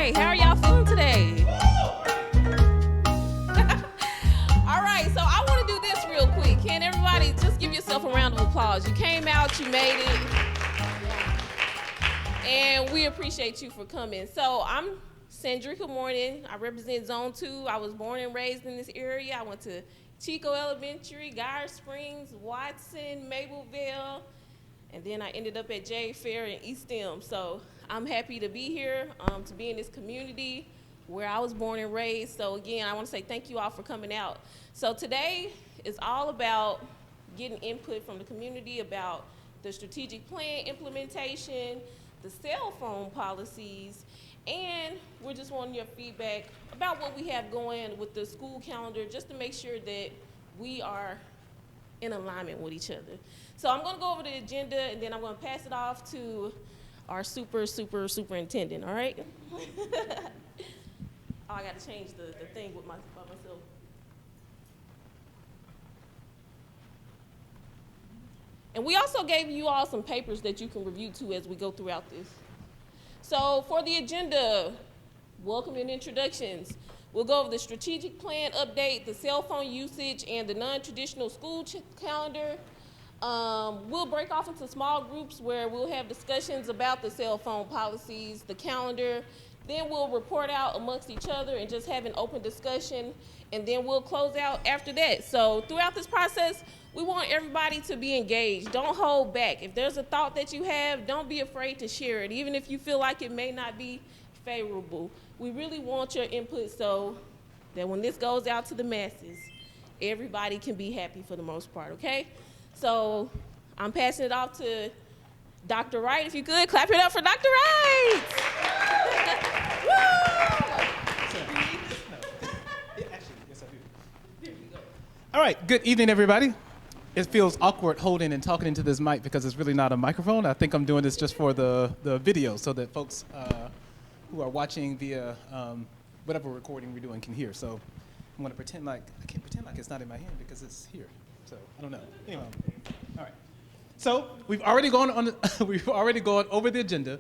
right, how are y'all feeling today? All right, so I want to do this real quick. Can everybody just give yourself a round of applause? You came out, you made it, and we appreciate you for coming. So I'm Sandrekkia Morning. I represent Zone 2. I was born and raised in this area. I went to Chico Elementary, Guyer Springs, Watson, Mableville, and then I ended up at J Fair in East End. So I'm happy to be here, to be in this community where I was born and raised. So again, I want to say thank you all for coming out. So today is all about getting input from the community about the strategic plan implementation, the cell phone policies, and we're just wanting your feedback about what we have going with the school calendar, just to make sure that we are in alignment with each other. So I'm going to go over the agenda, and then I'm going to pass it off to our superintendent, all right? Oh, I got to change the thing by myself. And we also gave you all some papers that you can review too as we go throughout this. So for the agenda, welcome and introductions. We'll go over the strategic plan update, the cell phone usage, and the non-traditional school calendar. We'll break off into small groups where we'll have discussions about the cell phone policies, the calendar. Then we'll report out amongst each other and just have an open discussion, and then we'll close out after that. So throughout this process, we want everybody to be engaged. Don't hold back. If there's a thought that you have, don't be afraid to share it, even if you feel like it may not be favorable. We really want your input so that when this goes out to the masses, everybody can be happy for the most part, okay? So I'm passing it off to Dr. Wright. If you could, clap it up for Dr. Wright. All right, good evening, everybody. It feels awkward holding and talking into this mic because it's really not a microphone. I think I'm doing this just for the video so that folks who are watching via whatever recording we're doing can hear. So I'm gonna pretend like, I can't pretend like it's not in my hand because it's here. So I don't know. Anyway, all right. So we've already gone over the agenda.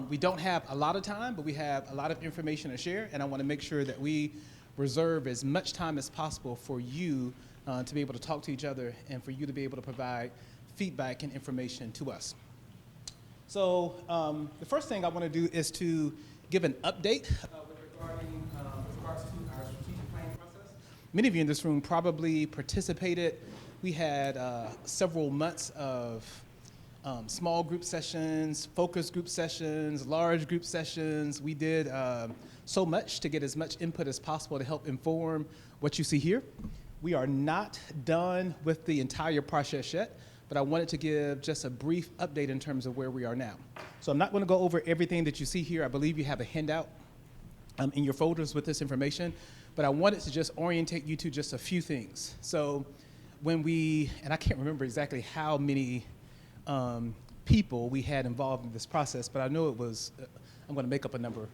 We don't have a lot of time, but we have a lot of information to share, and I want to make sure that we reserve as much time as possible for you to be able to talk to each other and for you to be able to provide feedback and information to us. So the first thing I want to do is to give an update with regards to our strategic planning process. Many of you in this room probably participated. We had several months of small group sessions, focus group sessions, large group sessions. We did so much to get as much input as possible to help inform what you see here. We are not done with the entire process yet, but I wanted to give just a brief update in terms of where we are now. So I'm not going to go over everything that you see here. I believe you have a handout in your folders with this information, but I wanted to just orientate you to just a few things. So when and I can't remember exactly how many people we had involved in this process, but I know it was, I'm going to make up a number,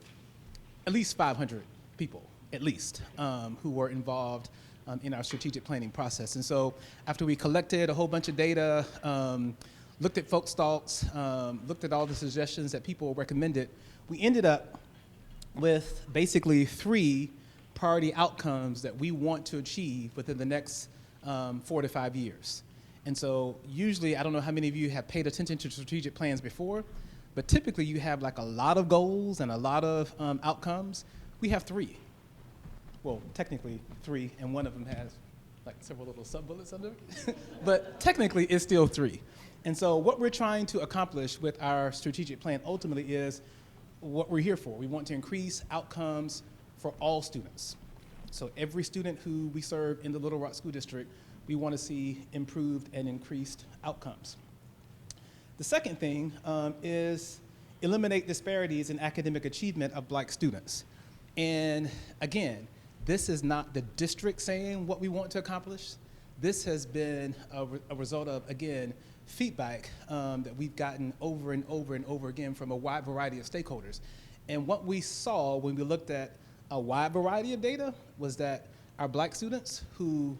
at least 500 people, at least, who were involved in our strategic planning process. And so after we collected a whole bunch of data, looked at folks' thoughts, looked at all the suggestions that people recommended, we ended up with basically 3 priority outcomes that we want to achieve within the next 4 to 5 years. And so usually, I don't know how many of you have paid attention to strategic plans before, but typically you have like a lot of goals and a lot of outcomes. We have 3. Well, technically 3, and one of them has like several little sub-bullets under it. But technically it's still 3. And so what we're trying to accomplish with our strategic plan ultimately is what we're here for. We want to increase outcomes for all students. So every student who we serve in the Little Rock School District, we want to see improved and increased outcomes. The second thing is eliminate disparities in academic achievement of Black students. And again, this is not the district saying what we want to accomplish. This has been a result of, again, feedback that we've gotten over and over and over again from a wide variety of stakeholders. And what we saw when we looked at a wide variety of data was that our Black students, who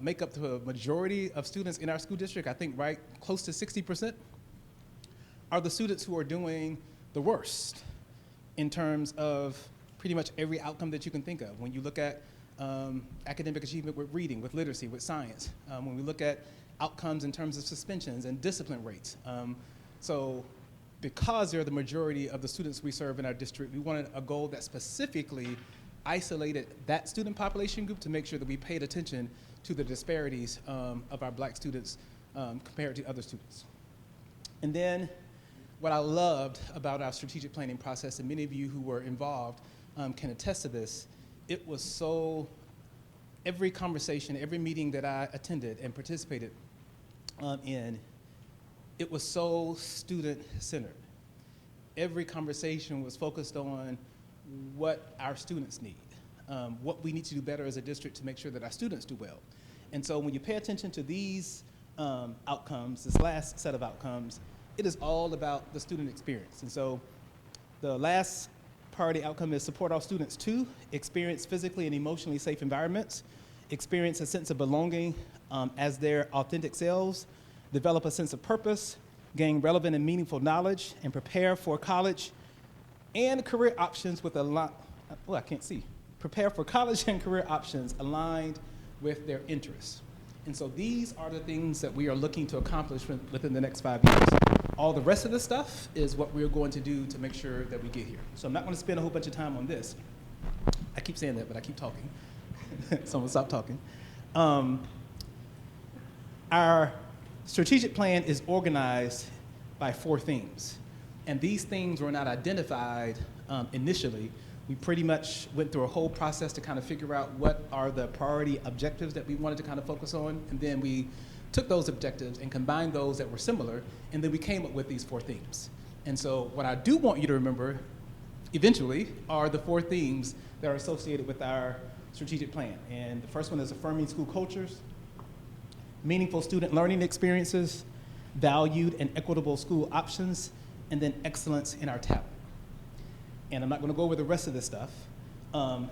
make up the majority of students in our school district, I think right close to 60%, are the students who are doing the worst in terms of pretty much every outcome that you can think of. When you look at academic achievement with reading, with literacy, with science, when we look at outcomes in terms of suspensions and discipline rates. So because they're the majority of the students we serve in our district, we wanted a goal that specifically isolated that student population group to make sure that we paid attention to the disparities of our Black students compared to other students. And then what I loved about our strategic planning process, and many of you who were involved can attest to this, it was so, every conversation, every meeting that I attended and participated in, it was so student-centered. Every conversation was focused on what our students need, what we need to do better as a district to make sure that our students do well. And so when you pay attention to these outcomes, this last set of outcomes, it is all about the student experience. And so the last priority outcome is support our students to experience physically and emotionally safe environments, experience a sense of belonging as their authentic selves, develop a sense of purpose, gain relevant and meaningful knowledge, and prepare for college and career options with a lot, well, I can't see. Prepare for college and career options aligned with their interests. And so these are the things that we are looking to accomplish within the next 5 years. All the rest of the stuff is what we're going to do to make sure that we get here. So I'm not going to spend a whole bunch of time on this. I keep saying that, but I keep talking. So I'm going to stop talking. Our strategic plan is organized by 4 themes. And these themes were not identified initially. We pretty much went through a whole process to kind of figure out what are the priority objectives that we wanted to kind of focus on. And then we took those objectives and combined those that were similar, and then we came up with these 4 themes. And so what I do want you to remember eventually are the 4 themes that are associated with our strategic plan. And the first one is affirming school cultures, meaningful student learning experiences, valued and equitable school options, and then excellence in our talent. And I'm not going to go over the rest of this stuff.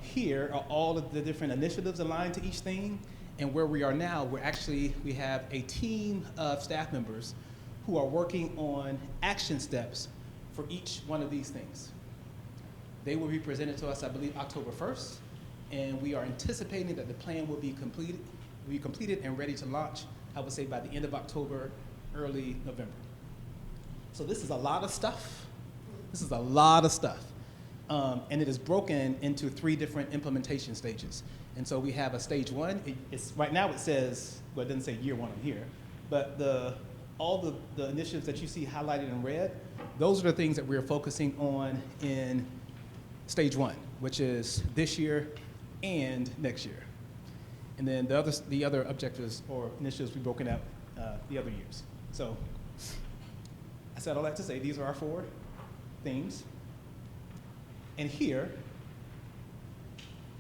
Here are all of the different initiatives aligned to each theme, and where we are now, we have a team of staff members who are working on action steps for each one of these things. They will be presented to us, I believe, October 1st, and we are anticipating that the plan will be completed and ready to launch, I would say, by the end of October, early November. So this is a lot of stuff. This is a lot of stuff. And it is broken into 3 different implementation stages. And so we have a stage 1. Right now it says, well, it doesn't say year 1 on here, but all the initiatives that you see highlighted in red, those are the things that we're focusing on in stage 1, which is this year and next year. And then the other objectives or initiatives we've broken out the other years. So I said all that to say these are our 4 themes. And here,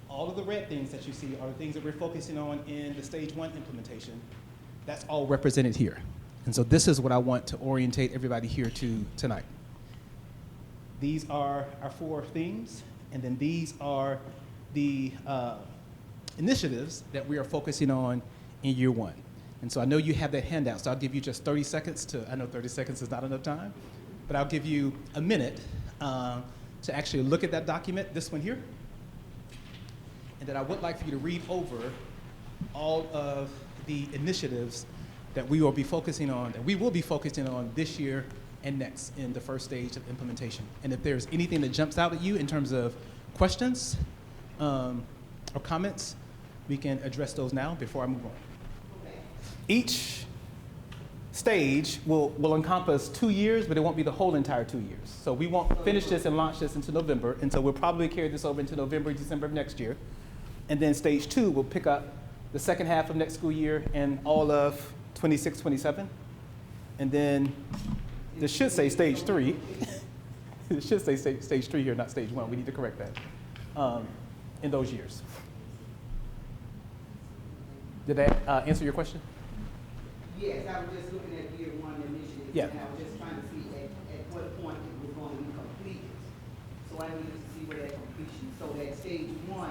all of the red things that you see are the things that we're focusing on in the stage 1 implementation. That's all represented here. And so this is what I want to orientate everybody here to tonight. These are our 4 themes, and then these are the initiatives that we are focusing on in year 1. And so I know you have that handout, so I'll give you just 30 seconds I know 30 seconds is not enough time, but I'll give you a minute to actually look at that document, this one here. And then I would like for you to read over all of the initiatives that we will be focusing on, this year and next in the first stage of implementation. And if there's anything that jumps out at you in terms of questions or comments, we can address those now before I move on. Each stage will encompass 2 years, but it won't be the whole entire 2 years. So we won't finish this and launch this into November, and so we'll probably carry this over into November, December of next year. And then stage 2 will pick up the second half of next school year and all of 26, 27. And then this should say stage 3. It should say stage 3 here, not stage 1. We need to correct that in those years. Did that answer your question? Yes, I was just looking at year 1 initiative, Yeah. and I was just trying to see at what point it was going to be completed. So I needed to see where that completion, so that stage 1,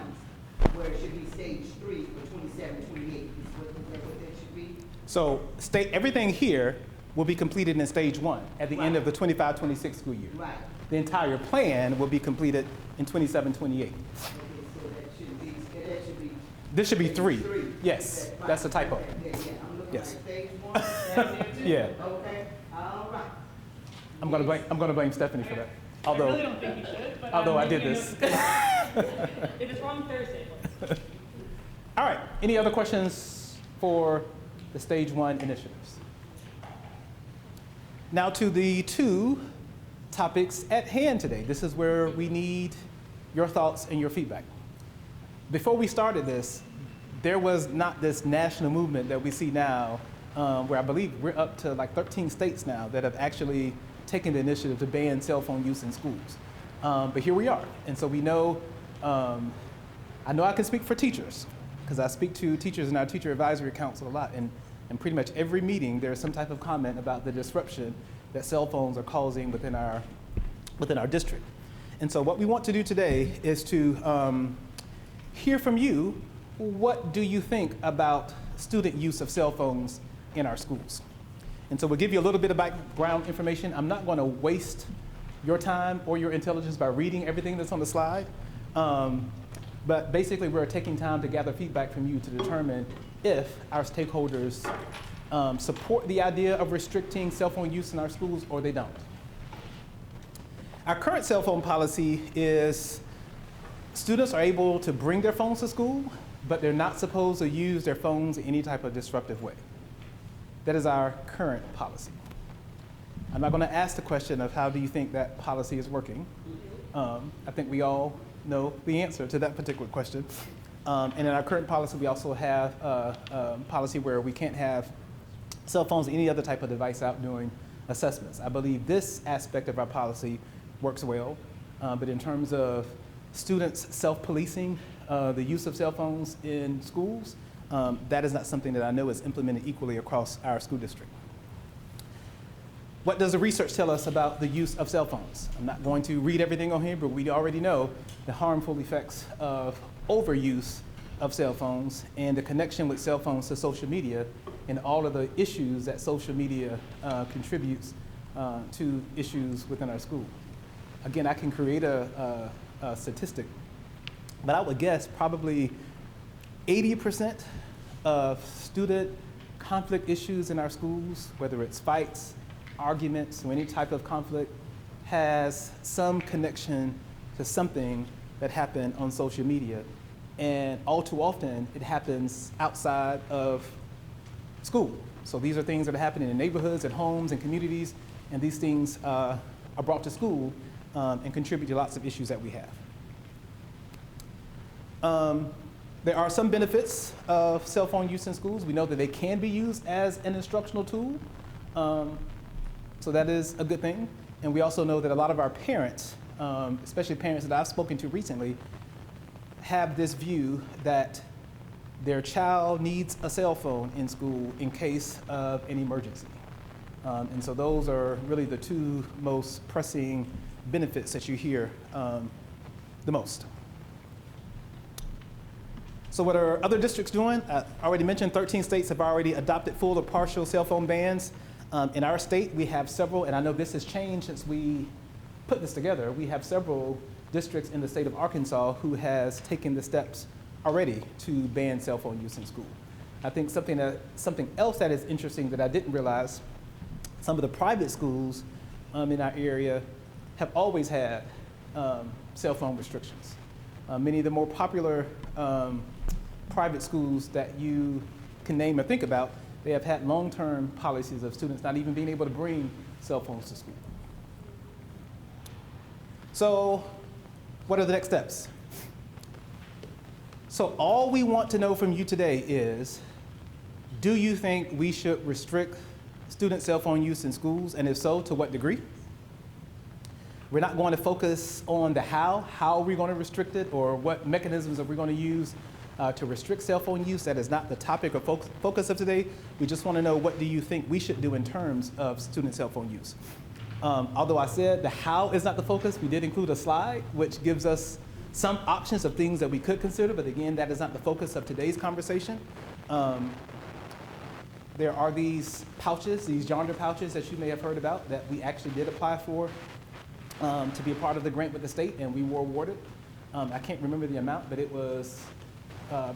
where it should be stage 3 for 27, 28, is what that should be? So everything here will be completed in stage 1 at the end of the 25-26 school year. Right. The entire plan will be completed in 27, 28. Okay, so that should be. This should be 3. Three. Yes, Okay, that's a typo. okay, yeah, I'm looking Yes. at stage 1, down there too? Yeah. Okay, all right. I'm gonna blame Stephanie for that. I really Although, don't think you should, but although I did making a this. note. If it's wrong Thursday. All right, any other questions for the stage 1 initiatives? Now to the 2 topics at hand today. This is where we need your thoughts and your feedback. Before we started this, there was not this national movement that we see now, where I believe we're up to like 13 states now that have actually taken the initiative to ban cell phone use in schools. But here we are. And so we know, I know I can speak for teachers, because I speak to teachers in our teacher advisory council a lot, and pretty much every meeting there's some type of comment about the disruption that cell phones are causing within our district. And so what we want to do today is to hear from you. What do you think about student use of cell phones in our schools? And so we'll give you a little bit of background information. I'm not going to waste your time or your intelligence by reading everything that's on the slide. But basically, we're taking time to gather feedback from you to determine if our stakeholders support the idea of restricting cell phone use in our schools or they don't. Our current cell phone policy is students are able to bring their phones to school, but they're not supposed to use their phones in any type of disruptive way. That is our current policy. I'm not going to ask the question of how do you think that policy is working. I think we all know the answer to that particular question. And in our current policy, we also have a policy where we can't have cell phones or any other type of device out during assessments. I believe this aspect of our policy works well, but in terms of students self-policing the use of cell phones in schools, that is not something that I know is implemented equally across our school district. What does the research tell us about the use of cell phones? I'm not going to read everything on here, but we already know the harmful effects of overuse of cell phones and the connection with cell phones to social media and all of the issues that social media contributes to issues within our school. Again, I can create a statistic, but I would guess probably 80% of student conflict issues in our schools, whether it's fights, arguments, or any type of conflict, has some connection to something that happened on social media. And all too often, it happens outside of school. So these are things that are happening in neighborhoods, at homes, and communities, and these things are brought to school and contribute to lots of issues that we have. There are some benefits of cell phone use in schools. We know that they can be used as an instructional tool. So that is a good thing. And we also know that a lot of our parents, especially parents that I've spoken to recently, have this view that their child needs a cell phone in school in case of an emergency. And so those are really the 2 most pressing benefits that you hear the most. So what are other districts doing? I already mentioned 13 states have already adopted full or partial cell phone bans. In our state, we have several, and I know this has changed since we put this together. We have several districts in the state of Arkansas who has taken the steps already to ban cell phone use in school. I think something else that is interesting that I didn't realize, some of the private schools in our area have always had cell phone restrictions. Many of the more popular private schools that you can name or think about, they have had long-term policies of students not even being able to bring cell phones to school. So what are the next steps? So all we want to know from you today is, do you think we should restrict student cell phone use in schools, and if so, to what degree? We're not going to focus on the how are we going to restrict it, or what mechanisms are we going to use to restrict cell phone use. That is not the topic or focus of today. We just want to know, what do you think we should do in terms of student cell phone use? Although I said the how is not the focus, we did include a slide which gives us some options of things that we could consider, but again, that is not the focus of today's conversation. There are these pouches, these yonder pouches that you may have heard about that we actually did apply for to be a part of the grant with the state, and we were awarded. I can't remember the amount, but it was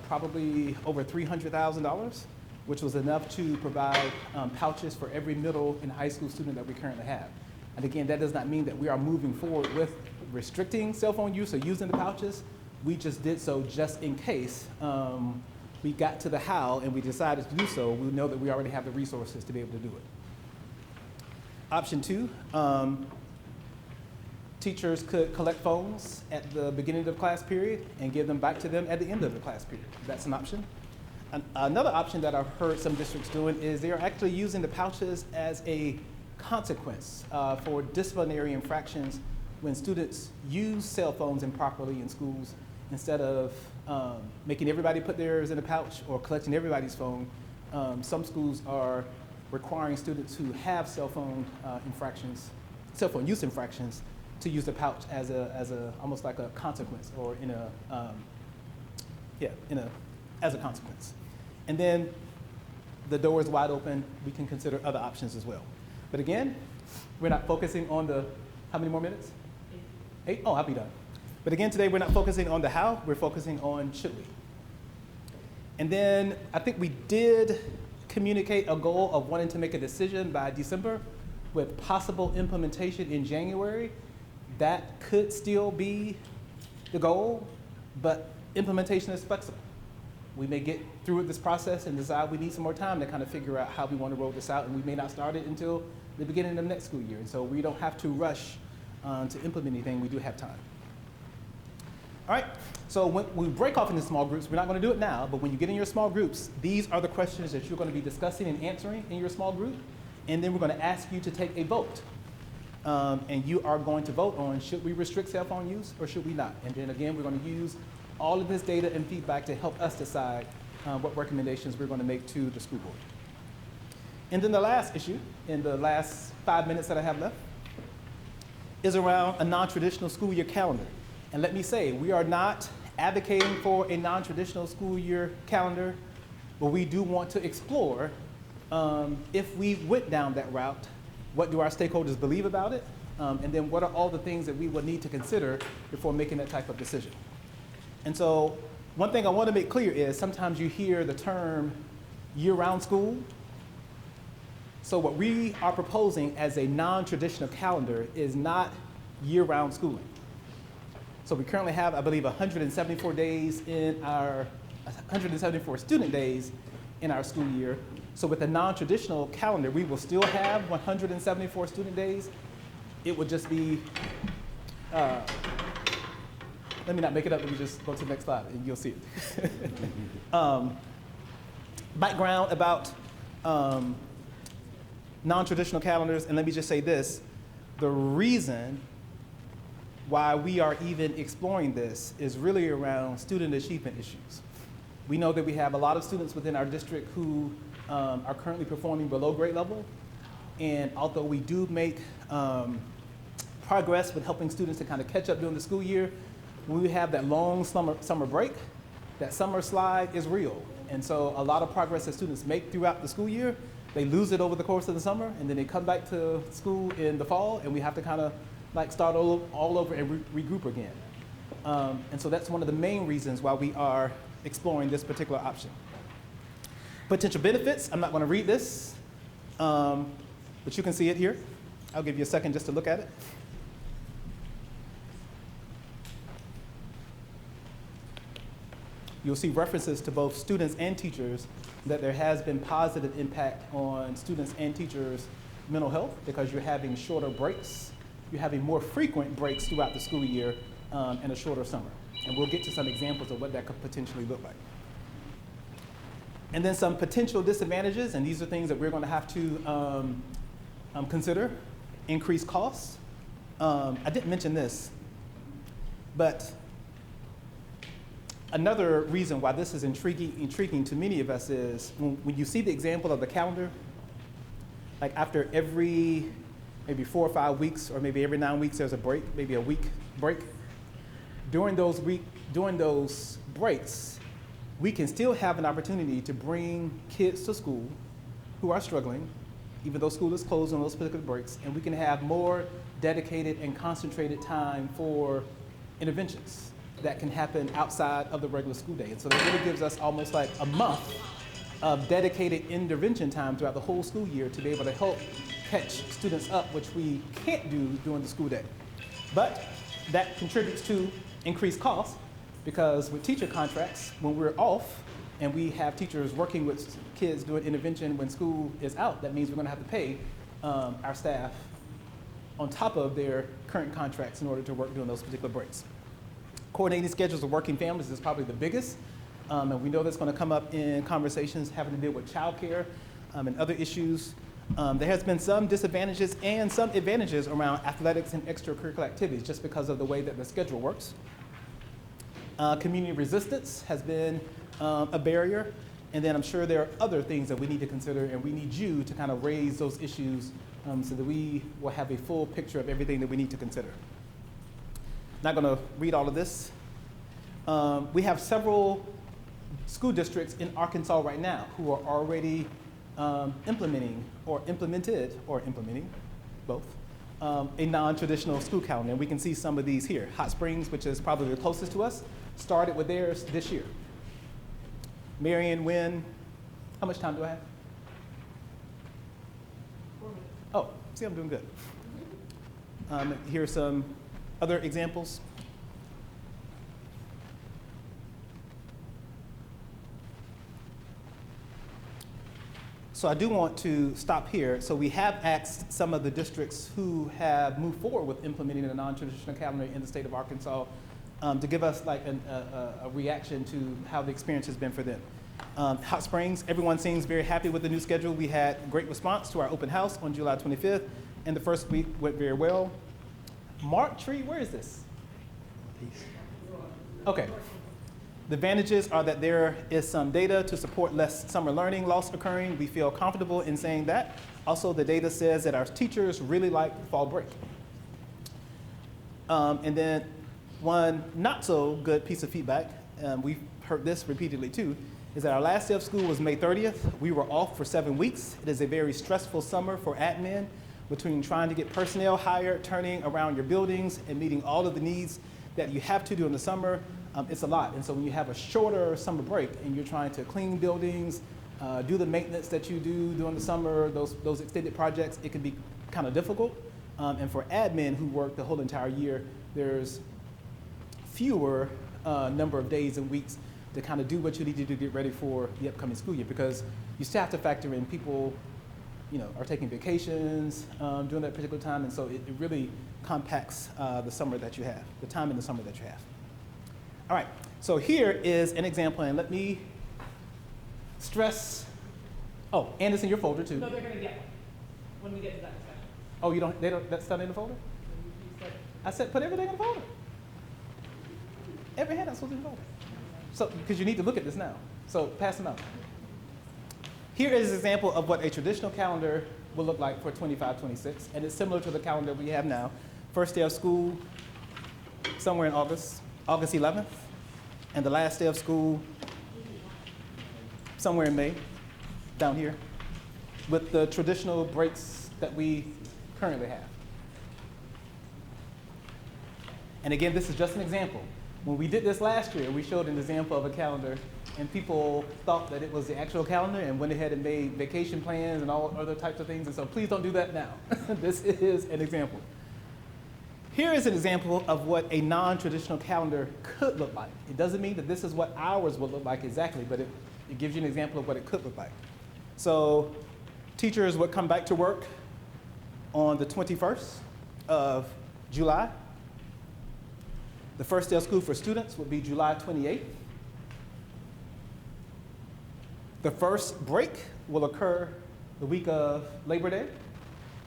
probably over $300,000, which was enough to provide pouches for every middle and high school student that we currently have. And again, that does not mean that we are moving forward with restricting cell phone use or using the pouches. We just did so just in case we got to the how and we decided to do so. We know that we already have the resources to be able to do it. Option 2, teachers could collect phones at the beginning of the class period and give them back to them at the end of the class period. That's an option. Another option that I've heard some districts doing is they are actually using the pouches as a consequence for disciplinary infractions when students use cell phones improperly in schools. Instead of making everybody put theirs in a pouch or collecting everybody's phone, some schools are requiring students who have cell phone use infractions to use the pouch as almost like a consequence or as a consequence. And then the door is wide open. We can consider other options as well. But again, we're not focusing on the, how many more minutes? 8? Oh, I'll be done. But again, today we're not focusing on the how, we're focusing on should we. And then I think we did communicate a goal of wanting to make a decision by December with possible implementation in January. That could still be the goal, but implementation is flexible. We may get through this process and decide we need some more time to kind of figure out how we want to roll this out, and we may not start it until the beginning of next school year. And so we don't have to rush to implement anything, we do have time. All right, so when we break off into small groups, we're not going to do it now, but when you get in your small groups, these are the questions that you're going to be discussing and answering in your small group, and then we're going to ask you to take a vote. And you are going to vote on should we restrict cell phone use or should we not? And then again, we're going to use all of this data and feedback to help us decide what recommendations we're going to make to the school board. And then the last issue, in the last 5 minutes that I have left, is around a non-traditional school year calendar. And let me say, we are not advocating for a non-traditional school year calendar, but we do want to explore if we went down that route, what do our stakeholders believe about it? And then what are all the things that we would need to consider before making that type of decision? And so one thing I want to make clear is sometimes you hear the term year-round school. So what we are proposing as a non-traditional calendar is not year-round schooling. So we currently have, I believe, 174 days in our, 174 student days in our school year. So with a non-traditional calendar, we will still have 174 student days. It would just be, let me not make it up, let me just go to the next slide and you'll see it. Background about non-traditional calendars, and let me just say this, the reason why we are even exploring this is really around student achievement issues. We know that we have a lot of students within our district who are currently performing below grade level, and although we do make progress with helping students to kind of catch up during the school year, when we have that long summer break, that summer slide is real. And so a lot of progress that students make throughout the school year, they lose it over the course of the summer, and then they come back to school in the fall, and we have to kind of like start all over and regroup again. And so that's one of the main reasons why we are exploring this particular option. Potential benefits, I'm not going to read this, but you can see it here. I'll give you a second just to look at it. You'll see references to both students and teachers that there has been positive impact on students and teachers' mental health because you're having shorter breaks. You're having more frequent breaks throughout the school year and a shorter summer. And we'll get to some examples of what that could potentially look like. And then some potential disadvantages, and these are things that we're going to have to consider. Increased costs. I didn't mention this, but another reason why this is intriguing to many of us is when you see the example of the calendar, like after every maybe 4 or 5 weeks, or maybe every 9 weeks there's a break, maybe a week break. During those breaks, we can still have an opportunity to bring kids to school who are struggling, even though school is closed on those particular breaks, and we can have more dedicated and concentrated time for interventions that can happen outside of the regular school day. And so that really gives us almost like a month of dedicated intervention time throughout the whole school year to be able to help catch students up, which we can't do during the school day. But that contributes to increased costs because with teacher contracts, when we're off and we have teachers working with kids doing intervention when school is out, that means we're going to have to pay our staff on top of their current contracts in order to work during those particular breaks. Coordinating schedules of working families is probably the biggest, and we know that's going to come up in conversations having to deal with childcare and other issues. There has been some disadvantages and some advantages around athletics and extracurricular activities just because of the way that the schedule works. Community resistance has been a barrier, and then I'm sure there are other things that we need to consider, and we need you to kind of raise those issues so that we will have a full picture of everything that we need to consider. Not going to read all of this. We have several school districts in Arkansas right now who are already implementing both a non-traditional school calendar. And we can see some of these here. Hot Springs, which is probably the closest to us, started with theirs this year. Marion, Wynn, how much time do I have? 4 minutes. Oh, see, I'm doing good. Here are some other examples. So I do want to stop here. So we have asked some of the districts who have moved forward with implementing a non-traditional calendar in the state of Arkansas to give us like a reaction to how the experience has been for them. Hot Springs, everyone seems very happy with the new schedule. We had great response to our open house on July 25th, and the first week went very well. Mark Tree, where is this? Okay. The advantages are that there is some data to support less summer learning loss occurring. We feel comfortable in saying that. Also, the data says that our teachers really like fall break. And then one not so good piece of feedback, we've heard this repeatedly too, is that our last day of school was May 30th. We were off for 7 weeks. It is a very stressful summer for admin between trying to get personnel hired, turning around your buildings, and meeting all of the needs that you have to do in the summer. It's a lot. And so when you have a shorter summer break and you're trying to clean buildings, do the maintenance that you do during the summer, those extended projects, it can be kind of difficult. And for admin who work the whole entire year, there's fewer number of days and weeks to kind of do what you need to do to get ready for the upcoming school year, because you still have to factor in people, are taking vacations during that particular time, and so it really compacts the summer that you have, the time in the summer that you have. All right, so here is an example, and let me stress, and it's in your folder too. No, they're gonna get one when we get to that discussion. Oh, that's not in the folder? You said- I said put everything in the folder. Every handouts was in the folder. So, because you need to look at this now. So pass them out. Here is an example of what a traditional calendar will look like for 25-26, and it's similar to the calendar we have now. First day of school, somewhere in August 11th, and the last day of school, somewhere in May, down here, with the traditional breaks that we currently have. And again, this is just an example. When we did this last year, we showed an example of a calendar, and people thought that it was the actual calendar and went ahead and made vacation plans and all other types of things, and so please don't do that now. This is an example. Here is an example of what a non-traditional calendar could look like. It doesn't mean that this is what ours will look like exactly, but it gives you an example of what it could look like. So teachers would come back to work on the 21st of July. The first day of school for students would be July 28th. The first break will occur the week of Labor Day.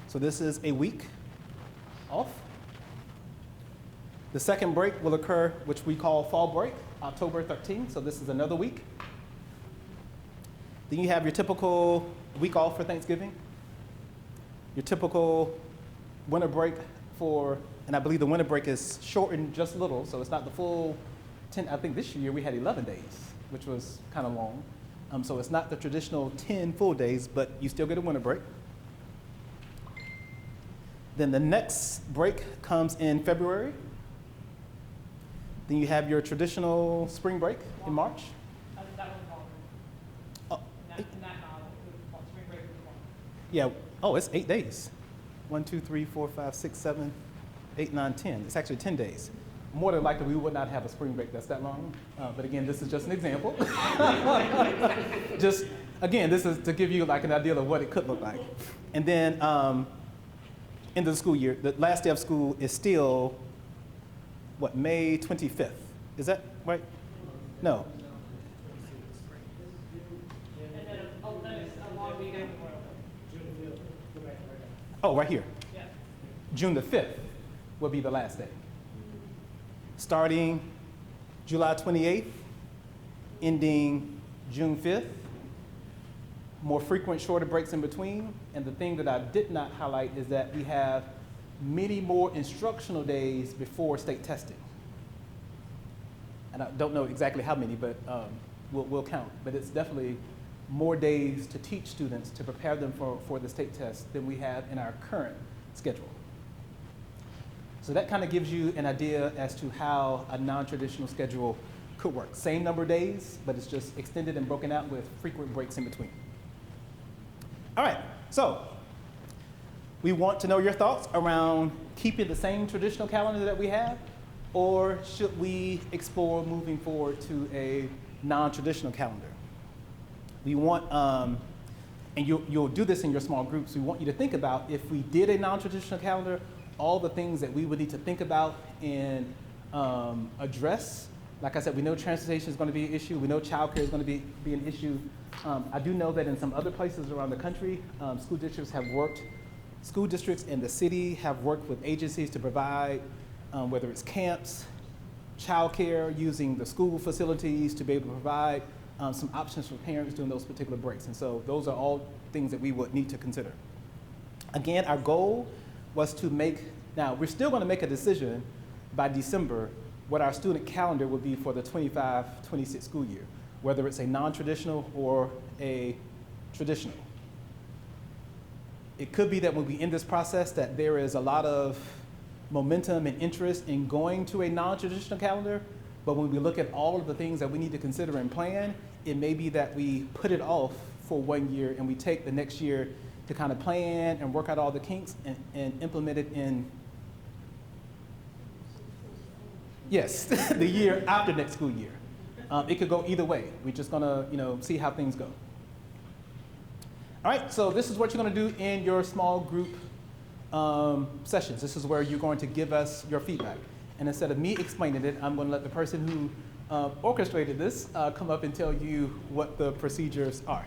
So this is a week off. The second break will occur, which we call fall break, October 13th. So this is another week. Then you have your typical week off for Thanksgiving. Your typical winter break and I believe the winter break is shortened just a little, so it's not the full 10, I think this year we had 11 days, which was kind of long. So it's not the traditional 10 full days, but you still get a winter break. Then the next break comes in February. Then you have your traditional spring break in March. That was longer. Oh, In that model, spring break was longer. yeah. Oh, it's 8 days. 1, 2, 3, 4, 5, 6, 7, 8, 9, 10. It's actually 10 days. More than likely, we would not have a spring break that's that long. But again, this is just an example. Just, again, this is to give you like an idea of what it could look like. And then end of the school year, the last day of school is still, what, May 25th? Is that right? No. And then it's a long weekend before. Oh, right here. Yeah. June the 5th will be the last day. Starting July 28th, ending June 5th. More frequent, shorter breaks in between. And the thing that I did not highlight is that we have many more instructional days before state testing. And I don't know exactly how many, but we'll count. But it's definitely more days to teach students to prepare them for the state test than we have in our current schedule. So that kind of gives you an idea as to how a non-traditional schedule could work. Same number of days, but it's just extended and broken out with frequent breaks in between. All right, so we want to know your thoughts around keeping the same traditional calendar that we have, or should we explore moving forward to a non-traditional calendar? We want, and you'll do this in your small groups, we want you to think about if we did a non-traditional calendar, all the things that we would need to think about and address. Like I said, we know transportation is going to be an issue. We know childcare is going to be an issue. I do know that in some other places around the country, school districts in the city have worked with agencies to provide, whether it's camps, childcare, using the school facilities to be able to provide some options for parents during those particular breaks. And so those are all things that we would need to consider. Again, our goal was to now we're still going to make a decision by December what our student calendar will be for the 25-26 school year, whether it's a non-traditional or a traditional. It could be that when we end this process that there is a lot of momentum and interest in going to a non-traditional calendar, but when we look at all of the things that we need to consider and plan, it may be that we put it off for 1 year and we take the next year to kind of plan and work out all the kinks and implement it in, yes, the year after next school year. It could go either way. We're just gonna, see how things go. All right, so this is what you're gonna do in your small group sessions. This is where you're going to give us your feedback. And instead of me explaining it, I'm gonna let the person who orchestrated this come up and tell you what the procedures are.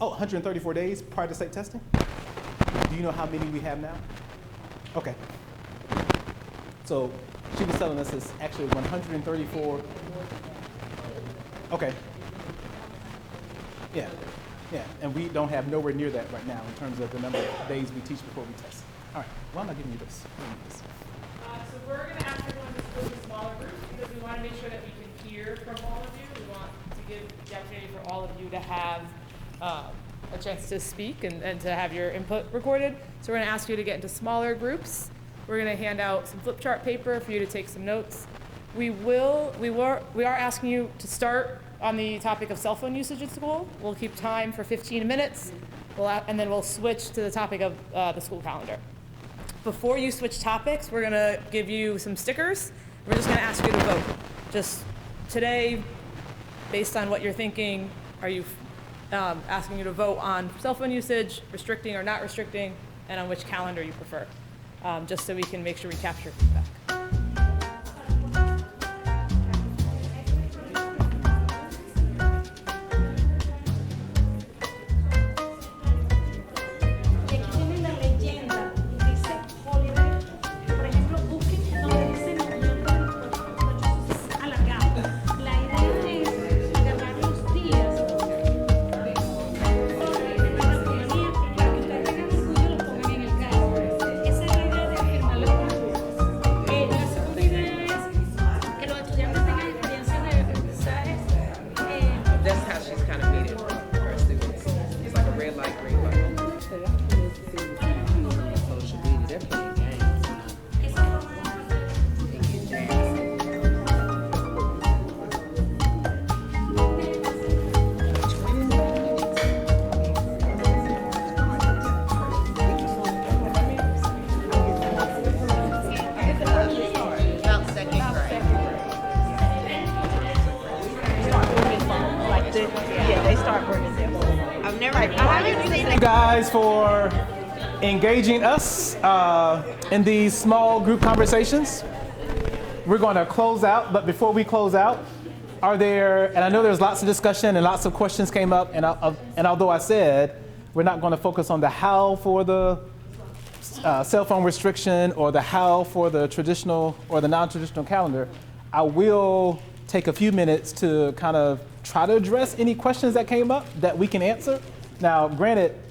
Oh, 134 days prior to state testing? Do you know how many we have now? Okay. So she was telling us it's actually 134. Okay. Yeah, and we don't have nowhere near that right now in terms of the number of days we teach before we test. All right, why am I giving you this? So we're going to ask everyone to split into smaller groups because we want to make sure that we can hear from all of you. We want to give the opportunity for all of you to have a chance to speak and to have your input recorded. So we're going to ask you to get into smaller groups. We're going to hand out some flip chart paper for you to take some notes. We are asking you to start on the topic of cell phone usage at school. We'll keep time for 15 minutes, and then we'll switch to the topic of the school calendar. Before you switch topics, we're gonna give you some stickers. We're just gonna ask you to vote. Just today, based on what you're thinking, are you asking you to vote on cell phone usage, restricting or not restricting, and on which calendar you prefer, just so we can make sure we capture feedback. you guys for engaging us in these small group conversations. We're going to close out, but before we close out, and I know there's lots of discussion and lots of questions came up, and although I said we're not going to focus on the how for the cell phone restriction or the how for the traditional or the non-traditional calendar, I will take a few minutes to kind of try to address any questions that came up that we can answer. Now, granted,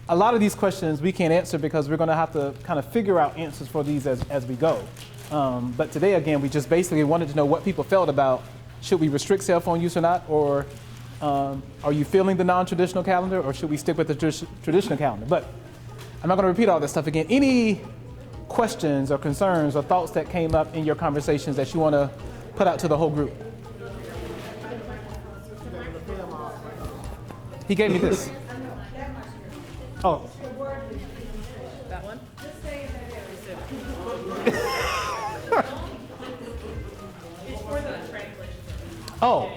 a lot of these questions we can't answer because we're going to have to kind of figure out answers for these as we go. But today, again, we just basically wanted to know what people felt about should we restrict cell phone use or not, or are you feeling the non-traditional calendar, or should we stick with the traditional calendar? But I'm not going to repeat all this stuff again. Any questions or concerns or thoughts that came up in your conversations that you want to put out to the whole group? He gave me this. Oh. That one? It's for the translation. Oh.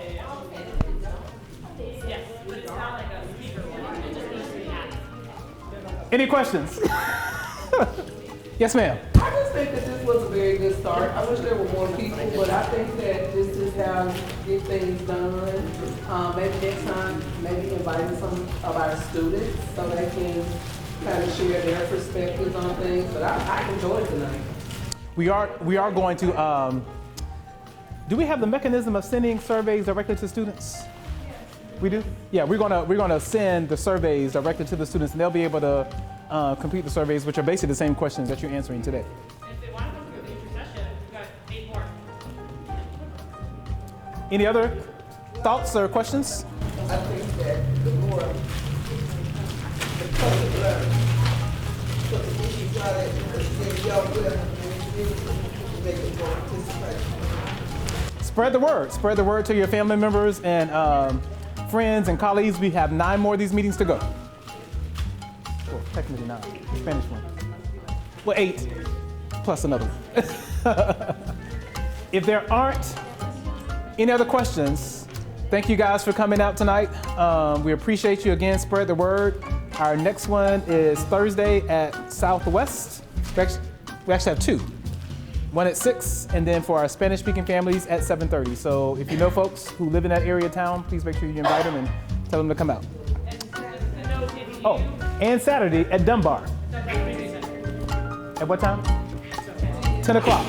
Yes, but it's not like a speaker one. It just needs to be added. Any questions? Yes, ma'am. I just think that this was a very good start. I wish there were more people, but I think that this is how you get things done. Maybe next time, maybe inviting some of our students so they can kind of share their perspectives on things. But I enjoyed tonight. We are going to, do we have the mechanism of sending surveys directly to students? We do? Yeah, we're gonna send the surveys directly to the students, and they'll be able to complete the surveys, which are basically the same questions that you're answering today. And if they want to come through the intercession, we've got 8 more. Any other thoughts or questions? I think that the more the public learn, so that we can try to y'all will make it more participation. Spread the word to your family members and friends and colleagues. We have 9 more of these meetings to go. Well, technically 9, the Spanish one. Well, 8 plus another one. If there aren't any other questions, thank you guys for coming out tonight. We appreciate you again. Spread the word. Our next one is Thursday at Southwest. We actually have 2. One at 6, and then for our Spanish-speaking families at 7:30. So if you know folks who live in that area of town, please make sure you invite them and tell them to come out. And just a note, if you Oh, and Saturday at Dunbar. At what time? 10 o'clock.